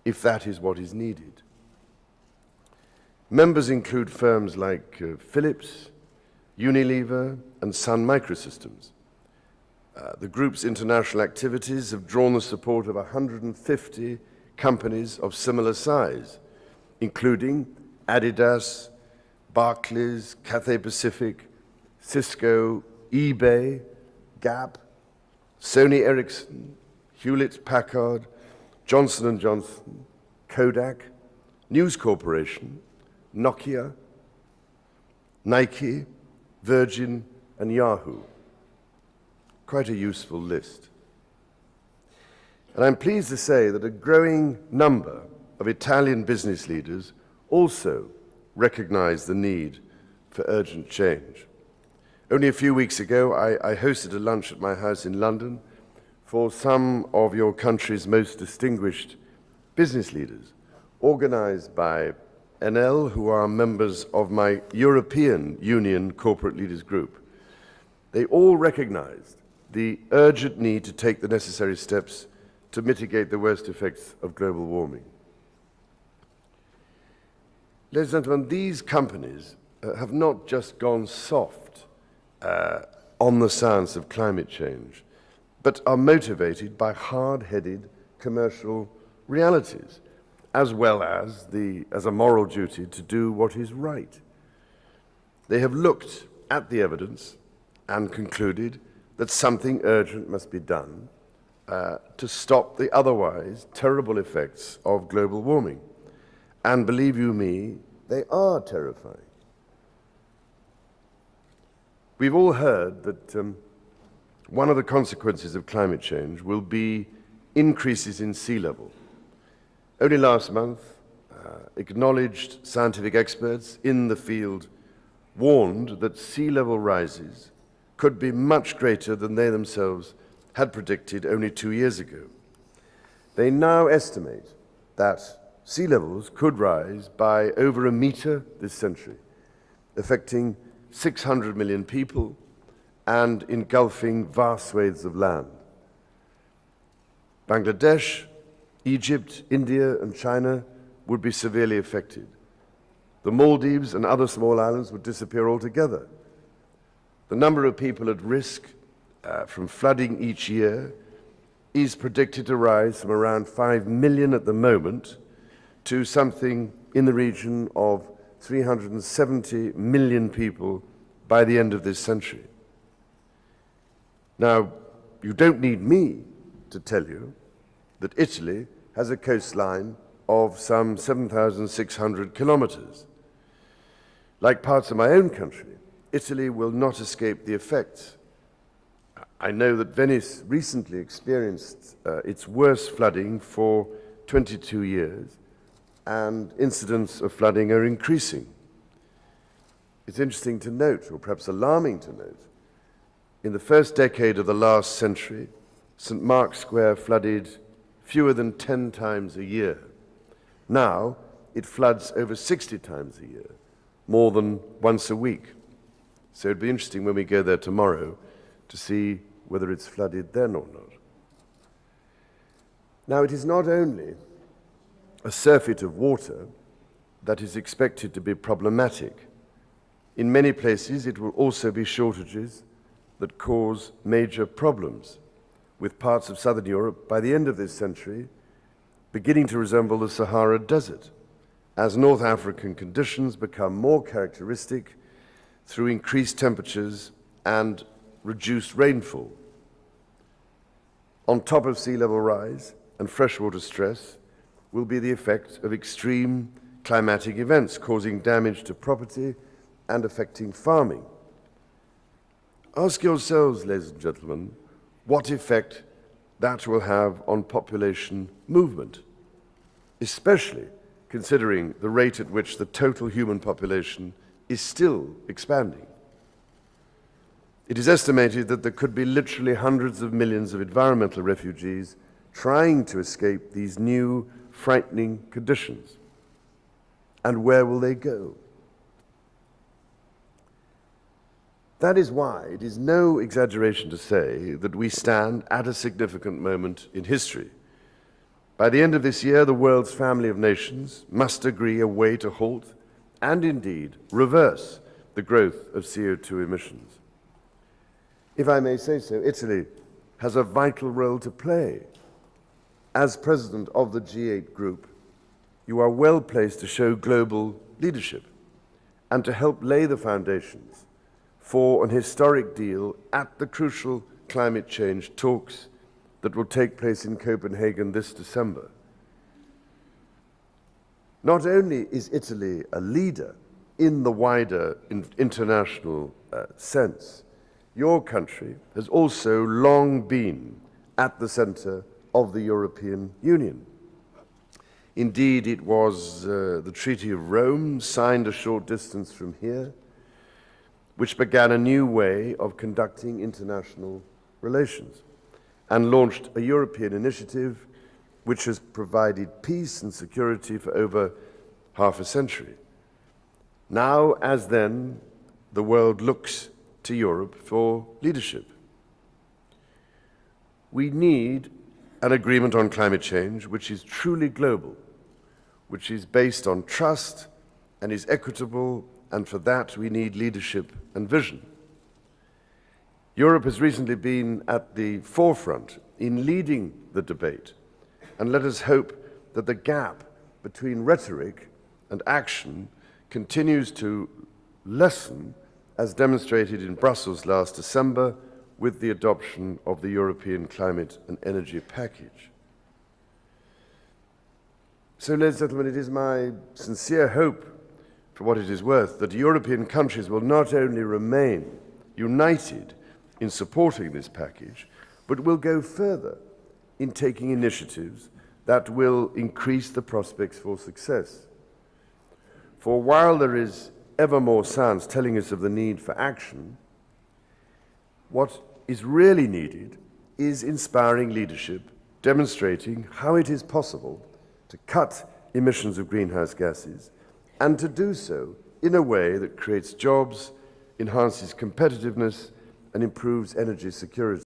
if that is what is needed. Members include firms like Philips, Unilever, and Sun Microsystems. The group's international activities have drawn the support of 150 companies of similar size, including Adidas, Barclays, Cathay Pacific, Cisco, eBay, Gap, Sony Ericsson, Hewlett-Packard, Johnson & Johnson, Kodak, News Corporation, Nokia, Nike, Virgin, and Yahoo. Quite a useful list. And I'm pleased to say that a growing number of Italian business leaders also recognize the need for urgent change. Only a few weeks ago, I hosted a lunch at my house in London for some of your country's most distinguished business leaders, organized by Enel, who are members of my European Union Corporate Leaders Group. They all recognized the urgent need to take the necessary steps to mitigate the worst effects of global warming. Ladies and gentlemen, these companies have not just gone soft on the science of climate change, but are motivated by hard-headed commercial realities, as well as a moral duty to do what is right. They have looked at the evidence and concluded that something urgent must be done to stop the otherwise terrible effects of global warming. And believe you me, they are terrifying. We've all heard that one of the consequences of climate change will be increases in sea level. Only last month, acknowledged scientific experts in the field warned that sea level rises could be much greater than they themselves had predicted only 2 years ago. They now estimate that sea levels could rise by over a meter this century, affecting 600 million people and engulfing vast swathes of land. Bangladesh, Egypt, India, and China would be severely affected. The Maldives and other small islands would disappear altogether. The number of people at risk from flooding each year is predicted to rise from around 5 million at the moment to something in the region of 370 million people by the end of this century. Now, you don't need me to tell you that Italy has a coastline of some 7,600 kilometers. Like parts of my own country, Italy will not escape the effects. I know that Venice recently experienced its worst flooding for 22 years, and incidents of flooding are increasing. It's interesting to note, or perhaps alarming to note, in the first decade of the last century, St. Mark's Square flooded fewer than 10 times a year. Now, it floods over 60 times a year, more than once a week. So it'd be interesting when we go there tomorrow to see whether it's flooded then or not. Now, it is not only a surfeit of water that is expected to be problematic. In many places, it will also be shortages that cause major problems, with parts of southern Europe, by the end of this century, beginning to resemble the Sahara Desert, as North African conditions become more characteristic through increased temperatures and reduced rainfall. On top of sea level rise and freshwater stress will be the effect of extreme climatic events causing damage to property and affecting farming. Ask yourselves, ladies and gentlemen, what effect that will have on population movement, especially considering the rate at which the total human population is still expanding. It is estimated that there could be literally hundreds of millions of environmental refugees trying to escape these new, frightening conditions. And where will they go? That is why it is no exaggeration to say that we stand at a significant moment in history. By the end of this year, the world's family of nations must agree a way to halt and indeed reverse the growth of CO2 emissions. If I may say so, Italy has a vital role to play. As president of the G8 group, you are well placed to show global leadership and to help lay the foundations for an historic deal at the crucial climate change talks that will take place in Copenhagen this December. Not only is Italy a leader in the wider international sense, your country has also long been at the center of the European Union. Indeed, it was the Treaty of Rome, signed a short distance from here, which began a new way of conducting international relations and launched a European initiative which has provided peace and security for over half a century. Now, as then, the world looks to Europe for leadership. We need an agreement on climate change which is truly global, which is based on trust and is equitable, and for that we need leadership and vision. Europe has recently been at the forefront in leading the debate, and let us hope that the gap between rhetoric and action continues to lessen, as demonstrated in Brussels last December with the adoption of the European Climate and Energy Package. So, ladies and gentlemen, it is my sincere hope, for what it is worth, that European countries will not only remain united in supporting this package, but will go further in taking initiatives that will increase the prospects for success. For while there is ever more science telling us of the need for action, what is really needed is inspiring leadership, demonstrating how it is possible to cut emissions of greenhouse gases and to do so in a way that creates jobs, enhances competitiveness, and improves energy security.